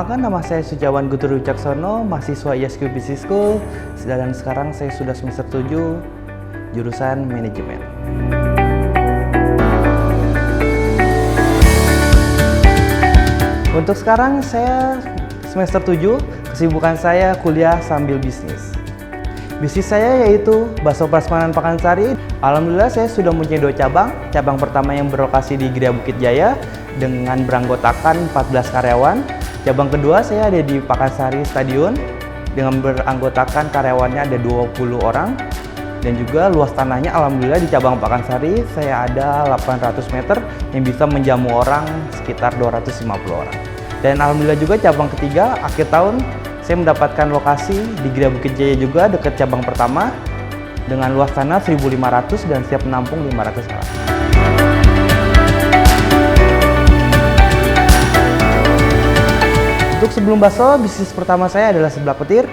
Perkenalkan, nama saya Sujawan Guturu Wicaksono, mahasiswa ISQ Business School, dan sekarang saya sudah semester 7, jurusan manajemen. Untuk sekarang saya semester 7, kesibukan saya kuliah sambil bisnis. Bisnis saya yaitu bakso prasmanan Pakansari. Alhamdulillah saya sudah mempunyai 2 cabang. Cabang pertama yang berlokasi di Gria Bukit Jaya dengan beranggotakan 14 karyawan. Cabang kedua saya ada di Pakansari Stadion dengan beranggotakan karyawannya ada 20 orang. Dan juga luas tanahnya alhamdulillah di cabang Pakansari saya ada 800 meter yang bisa menjamu orang sekitar 250 orang. Dan alhamdulillah juga cabang ketiga akhir tahun saya mendapatkan lokasi di Gria Bukit Jaya juga dekat cabang pertama dengan luas tanah 1.500 dan siap menampung 500 orang. Untuk sebelum bakso, bisnis pertama saya adalah seblak petir.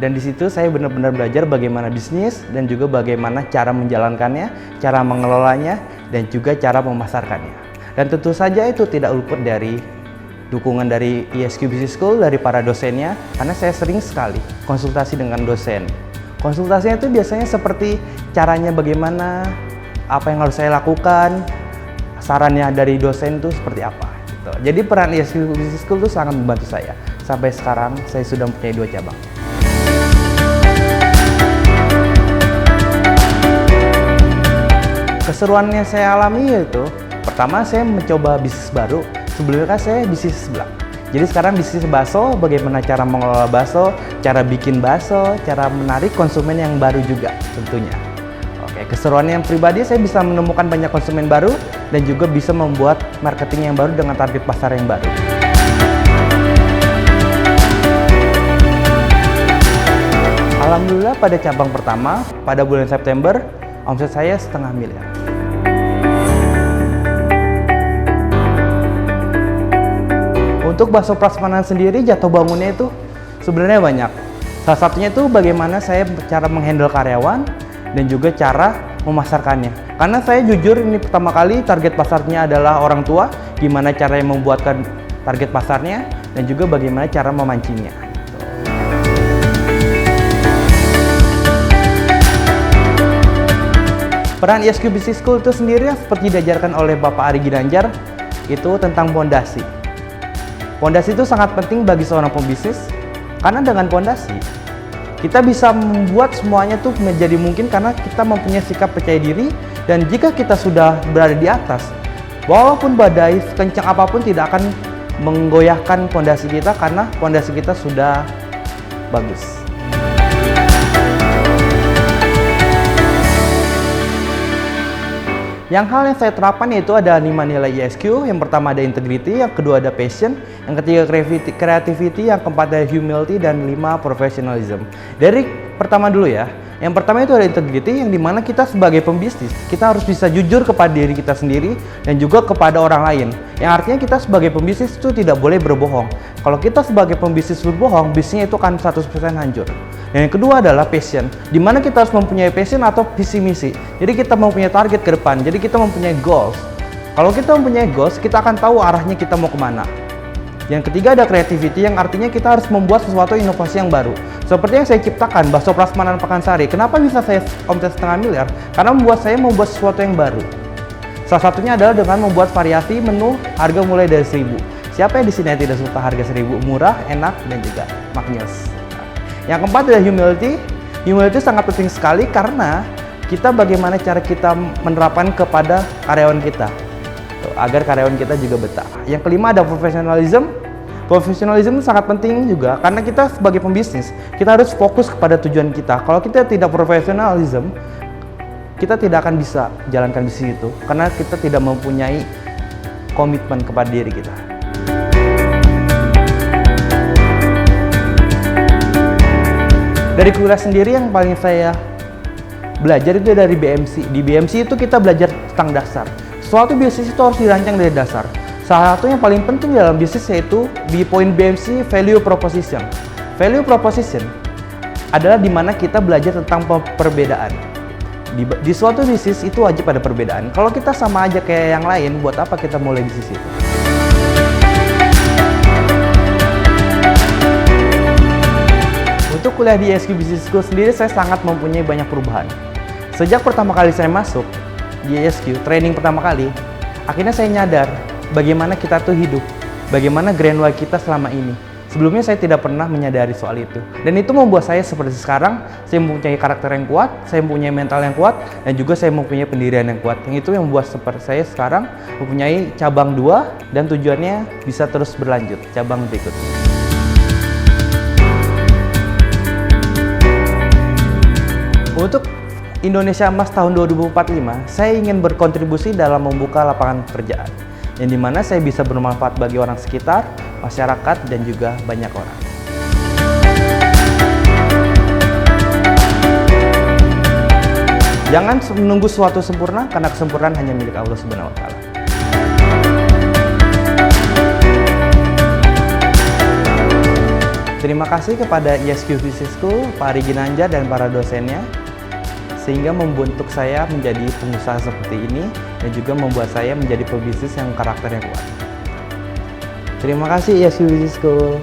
Dan di situ saya benar-benar belajar bagaimana bisnis dan juga bagaimana cara menjalankannya, cara mengelolanya, dan juga cara memasarkannya. Dan tentu saja itu tidak luput dari dukungan dari ISQ Business School, dari para dosennya, karena saya sering sekali konsultasi dengan dosen. Konsultasinya itu biasanya seperti caranya bagaimana, apa yang harus saya lakukan, sarannya dari dosen itu seperti apa. Jadi peran ISQ Business School itu sangat membantu saya. Sampai sekarang saya sudah mempunyai 2 cabang. Keseruan yang saya alami yaitu, pertama saya mencoba bisnis baru. Sebelumnya kan saya bisnis seblak. Jadi sekarang bisnis bakso, bagaimana cara mengelola bakso, cara bikin bakso, cara menarik konsumen yang baru juga tentunya. Oke, keseruan yang pribadi saya bisa menemukan banyak konsumen baru dan juga bisa membuat marketing yang baru dengan target pasar yang baru. Alhamdulillah pada cabang pertama, pada bulan September, omset saya 0,5 miliar. Untuk bakso prasmanan sendiri, jatuh bangunnya itu sebenarnya banyak. Salah satunya itu bagaimana saya cara menghandle karyawan dan juga cara memasarkannya. Karena saya jujur ini pertama kali target pasarnya adalah orang tua, gimana caranya membuatkan target pasarnya dan juga bagaimana cara memancingnya. Peran ISQ Business School itu sendiri seperti diajarkan oleh Bapak Ari Ginanjar itu tentang pondasi. Pondasi itu sangat penting bagi seorang pembisnis karena dengan pondasi kita bisa membuat semuanya tuh menjadi mungkin karena kita mempunyai sikap percaya diri, dan jika kita sudah berada di atas, walaupun badai sekencang apapun tidak akan menggoyahkan pondasi kita karena pondasi kita sudah bagus. Yang hal yang saya terapkan yaitu ada 5 nilai ISQ. Yang pertama ada integrity, yang kedua ada passion, yang ketiga creativity, yang keempat ada humility, dan 5 professionalism. Dari pertama dulu ya. Yang pertama itu ada integrity, yang dimana kita sebagai pembisnis, kita harus bisa jujur kepada diri kita sendiri dan juga kepada orang lain. Yang artinya kita sebagai pembisnis itu tidak boleh berbohong. Kalau kita sebagai pembisnis berbohong, bisnisnya itu akan 100% hancur. Dan yang kedua adalah passion, di mana kita harus mempunyai passion atau visi misi. Jadi kita mempunyai target ke depan, jadi kita mempunyai goals. Kalau kita mempunyai goals, kita akan tahu arahnya kita mau kemana. Yang ketiga ada creativity, yang artinya kita harus membuat sesuatu inovasi yang baru. Seperti yang saya ciptakan, bakso prasmanan Pakansari. Kenapa bisa saya omset 0,5 miliar? Karena saya membuat sesuatu yang baru. Salah satunya adalah dengan membuat variasi menu harga mulai dari 1.000. Siapa yang di sini yang tidak suka harga 1.000? Murah, enak, dan juga maknyus. Yang keempat adalah humility. Humility sangat penting sekali karena kita bagaimana cara kita menerapkan kepada karyawan kita agar karyawan kita juga betah. Yang kelima ada professionalism. Professionalism sangat penting juga karena kita sebagai pembisnis kita harus fokus kepada tujuan kita. Kalau kita tidak professionalism, kita tidak akan bisa jalankan bisnis itu karena kita tidak mempunyai komitmen kepada diri kita. Dari kuliah sendiri yang paling saya belajar itu dari BMC. Di BMC itu kita belajar tentang dasar. Suatu bisnis itu harus dirancang dari dasar. Salah satu yang paling penting dalam bisnis yaitu di poin BMC value proposition. Value proposition adalah di mana kita belajar tentang perbedaan. Di suatu bisnis itu wajib ada perbedaan. Kalau kita sama aja kayak yang lain, buat apa kita mulai bisnis itu? masa kuliah di ISQ Business School sendiri saya sangat mempunyai banyak perubahan. Sejak pertama kali saya masuk di ISQ, training pertama kali, akhirnya saya nyadar bagaimana kita tuh hidup, bagaimana grand why kita selama ini. Sebelumnya saya tidak pernah menyadari soal itu. Dan itu membuat saya seperti sekarang, saya mempunyai karakter yang kuat, saya mempunyai mental yang kuat, dan juga saya mempunyai pendirian yang kuat. Yang itu yang membuat seperti saya sekarang mempunyai cabang 2 dan tujuannya bisa terus berlanjut, cabang berikutnya. Untuk Indonesia Emas tahun 2045, saya ingin berkontribusi dalam membuka lapangan pekerjaan, yang dimana saya bisa bermanfaat bagi orang sekitar, masyarakat, dan juga banyak orang. Jangan menunggu suatu sempurna, karena kesempurnaan hanya milik Allah Subhanahu wa Ta'ala. Terima kasih kepada ISQ Business School, Pak Ari Ginanjar, dan para dosennya, sehingga membentuk saya menjadi pengusaha seperti ini, dan juga membuat saya menjadi pebisnis yang karakternya kuat. Terima kasih ISQ Business School.